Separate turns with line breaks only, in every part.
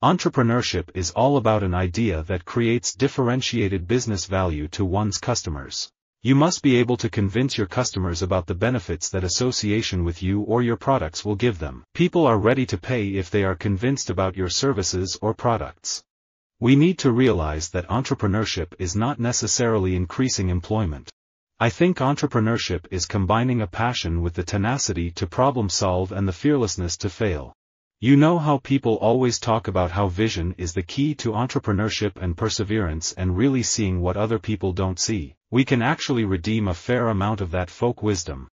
Entrepreneurship is all about an idea that creates differentiated business value to one's customers. You must be able to convince your customers about the benefits that association with you or your products will give them. People are ready to pay if they are convinced about your services or products. We need to realize that entrepreneurship is not necessarily increasing employment. I think entrepreneurship is combining a passion with the tenacity to problem solve and the fearlessness to fail. You know how people always talk about how vision is the key to entrepreneurship and perseverance and really seeing what other people don't see. We can actually redeem a fair amount of that folk wisdom.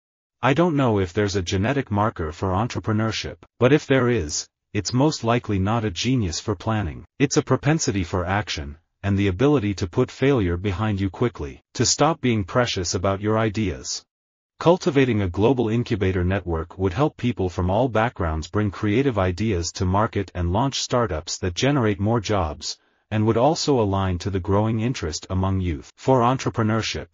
I don't know if there's a genetic marker for entrepreneurship, but if there is, it's most likely not a genius for planning. It's a propensity for action, and the ability to put failure behind you quickly, to stop being precious about your ideas. Cultivating a global incubator network would help people from all backgrounds bring creative ideas to market and launch startups that generate more jobs, and would also align to the growing interest among youth for entrepreneurship.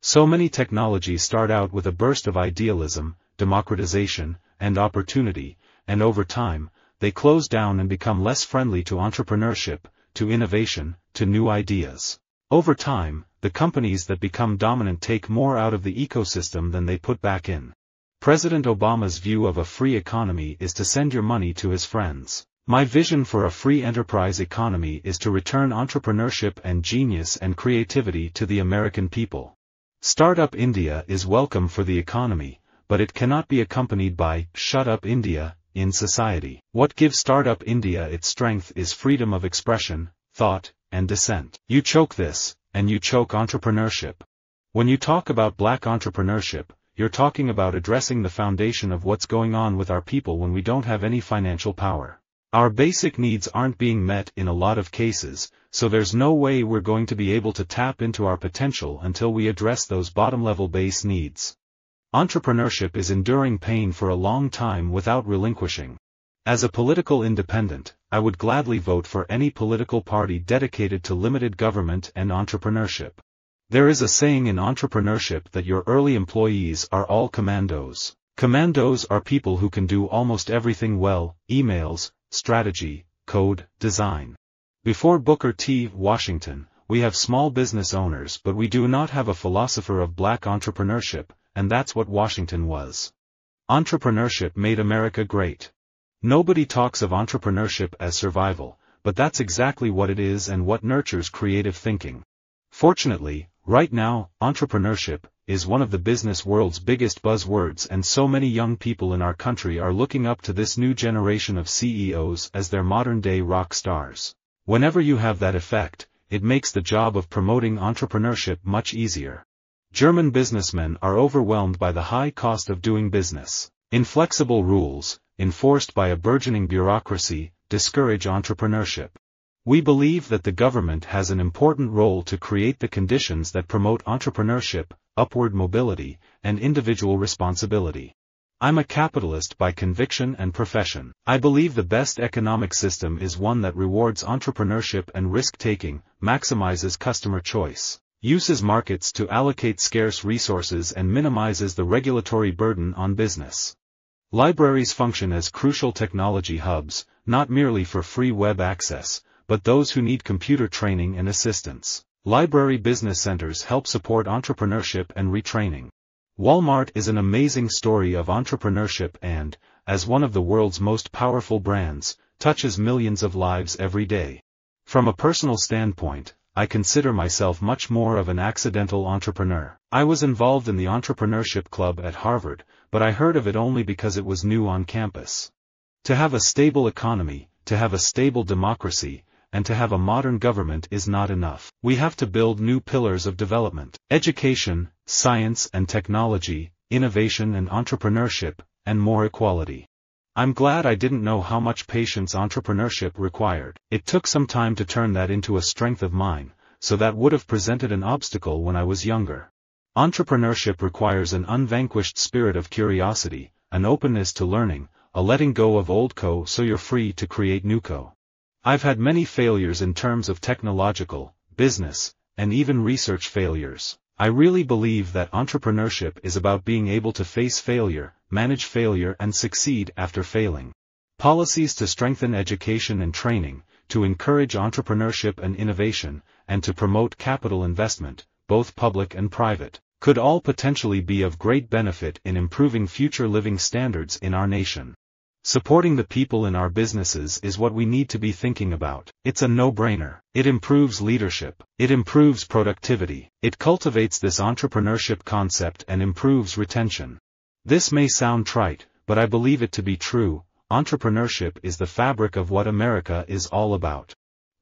So many technologies start out with a burst of idealism, democratization, and opportunity, and over time, they close down and become less friendly to entrepreneurship, to innovation, to new ideas. Over time, the companies that become dominant take more out of the ecosystem than they put back in. President Obama's view of a free economy is to send your money to his friends. My vision for a free enterprise economy is to return entrepreneurship and genius and creativity to the American people. Startup India is welcome for the economy, but it cannot be accompanied by "Shut up India" in society. What gives Startup India its strength is freedom of expression, thought, and dissent. You choke this, and you choke entrepreneurship. When you talk about black entrepreneurship, you're talking about addressing the foundation of what's going on with our people when we don't have any financial power. Our basic needs aren't being met in a lot of cases, so there's no way we're going to be able to tap into our potential until we address those bottom-level base needs. Entrepreneurship is enduring pain for a long time without relinquishing. As a political independent, I would gladly vote for any political party dedicated to limited government and entrepreneurship. There is a saying in entrepreneurship that your early employees are all commandos. Commandos are people who can do almost everything well: emails, strategy, code, design. Before Booker T. Washington, we have small business owners, but we do not have a philosopher of black entrepreneurship, and that's what Washington was. Entrepreneurship made America great. Nobody talks of entrepreneurship as survival, but that's exactly what it is and what nurtures creative thinking. Fortunately, right now, entrepreneurship is one of the business world's biggest buzzwords, and so many young people in our country are looking up to this new generation of CEOs as their modern-day rock stars. Whenever you have that effect, it makes the job of promoting entrepreneurship much easier. German businessmen are overwhelmed by the high cost of doing business. Inflexible rules, enforced by a burgeoning bureaucracy, discourage entrepreneurship. We believe that the government has an important role to create the conditions that promote entrepreneurship, upward mobility, and individual responsibility. I'm a capitalist by conviction and profession. I believe the best economic system is one that rewards entrepreneurship and risk-taking, maximizes customer choice, uses markets to allocate scarce resources, and minimizes the regulatory burden on business. Libraries function as crucial technology hubs, not merely for free web access, but those who need computer training and assistance. Library business centers help support entrepreneurship and retraining. Walmart is an amazing story of entrepreneurship and, as one of the world's most powerful brands, touches millions of lives every day. From a personal standpoint, I consider myself much more of an accidental entrepreneur. I was involved in the entrepreneurship club at Harvard, but I heard of it only because it was new on campus. To have a stable economy, to have a stable democracy, and to have a modern government is not enough. We have to build new pillars of development: education, science and technology, innovation and entrepreneurship, and more equality. I'm glad I didn't know how much patience entrepreneurship required. It took some time to turn that into a strength of mine, so that would have presented an obstacle when I was younger. Entrepreneurship requires an unvanquished spirit of curiosity, an openness to learning, a letting go of old co so you're free to create new co. I've had many failures in terms of technological, business, and even research failures. I really believe that entrepreneurship is about being able to face failure, manage failure and succeed after failing. Policies to strengthen education and training, to encourage entrepreneurship and innovation, and to promote capital investment, both public and private, could all potentially be of great benefit in improving future living standards in our nation. Supporting the people in our businesses is what we need to be thinking about. It's a no-brainer. It improves leadership. It improves productivity. It cultivates this entrepreneurship concept and improves retention. This may sound trite, but I believe it to be true. Entrepreneurship is the fabric of what America is all about.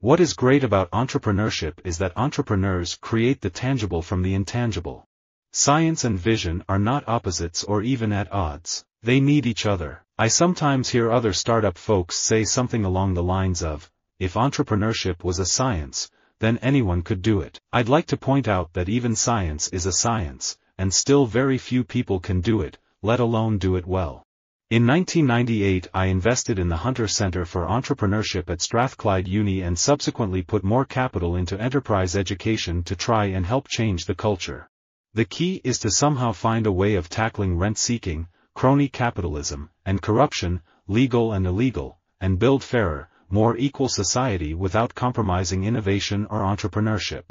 What is great about entrepreneurship is that entrepreneurs create the tangible from the intangible. Science and vision are not opposites or even at odds. They need each other. I sometimes hear other startup folks say something along the lines of, if entrepreneurship was a science, then anyone could do it. I'd like to point out that even science is a science, and still very few people can do it, let alone do it well. In 1998 I invested in the Hunter Center for Entrepreneurship at Strathclyde Uni and subsequently put more capital into enterprise education to try and help change the culture. The key is to somehow find a way of tackling rent-seeking, crony capitalism, and corruption, legal and illegal, and build fairer, more equal society without compromising innovation or entrepreneurship.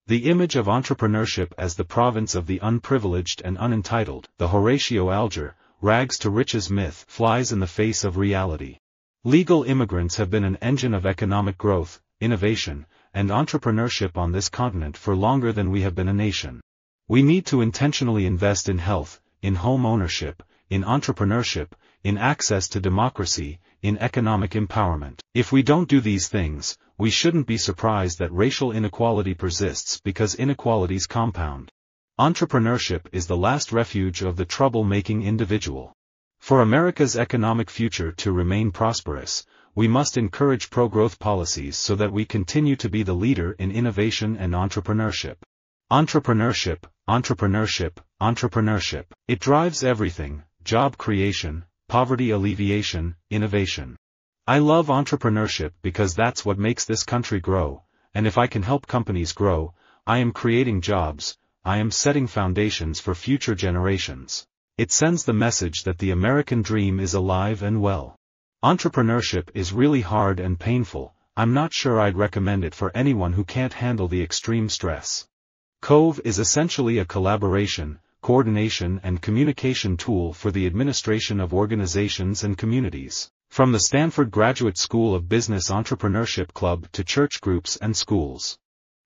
The image of entrepreneurship as the province of the unprivileged and unentitled, the Horatio Alger, rags to riches myth, flies in the face of reality. Legal immigrants have been an engine of economic growth, innovation, and entrepreneurship on this continent for longer than we have been a nation. We need to intentionally invest in health, in home ownership, in entrepreneurship, in access to democracy, in economic empowerment. If we don't do these things, we shouldn't be surprised that racial inequality persists because inequalities compound. Entrepreneurship is the last refuge of the trouble-making individual. For America's economic future to remain prosperous, we must encourage pro-growth policies so that we continue to be the leader in innovation and entrepreneurship. Entrepreneurship, entrepreneurship, entrepreneurship. It drives everything: job creation, poverty alleviation, innovation. I love entrepreneurship because that's what makes this country grow, and if I can help companies grow, I am creating jobs, I am setting foundations for future generations. It sends the message that the American dream is alive and well. Entrepreneurship is really hard and painful. I'm not sure I'd recommend it for anyone who can't handle the extreme stress. COVE is essentially a collaboration, coordination and communication tool for the administration of organizations and communities, from the Stanford Graduate School of Business Entrepreneurship Club to church groups and schools.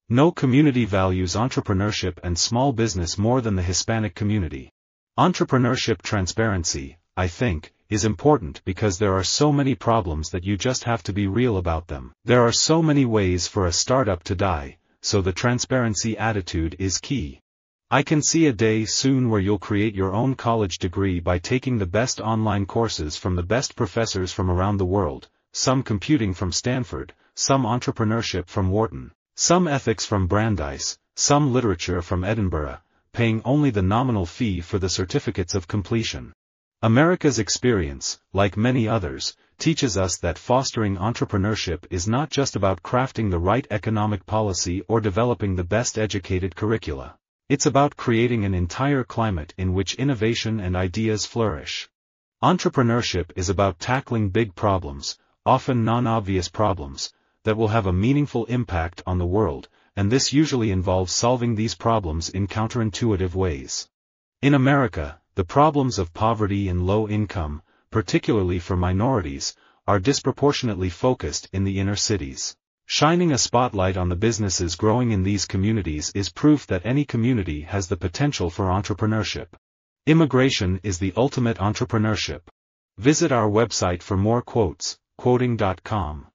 No community values entrepreneurship and small business more than the Hispanic community. Entrepreneurship transparency, I think, is important because there are so many problems that you just have to be real about them. There are so many ways for a startup to die, so the transparency attitude is key. I can see a day soon where you'll create your own college degree by taking the best online courses from the best professors from around the world, some computing from Stanford, some entrepreneurship from Wharton, some ethics from Brandeis, some literature from Edinburgh, paying only the nominal fee for the certificates of completion. America's experience, like many others, teaches us that fostering entrepreneurship is not just about crafting the right economic policy or developing the best educated curricula. It's about creating an entire climate in which innovation and ideas flourish. Entrepreneurship is about tackling big problems, often non-obvious problems, that will have a meaningful impact on the world, and this usually involves solving these problems in counterintuitive ways. In America, the problems of poverty and low income, particularly for minorities, are disproportionately focused in the inner cities. Shining a spotlight on the businesses growing in these communities is proof that any community has the potential for entrepreneurship. Immigration is the ultimate entrepreneurship. Visit our website for more quotes, quoting.com.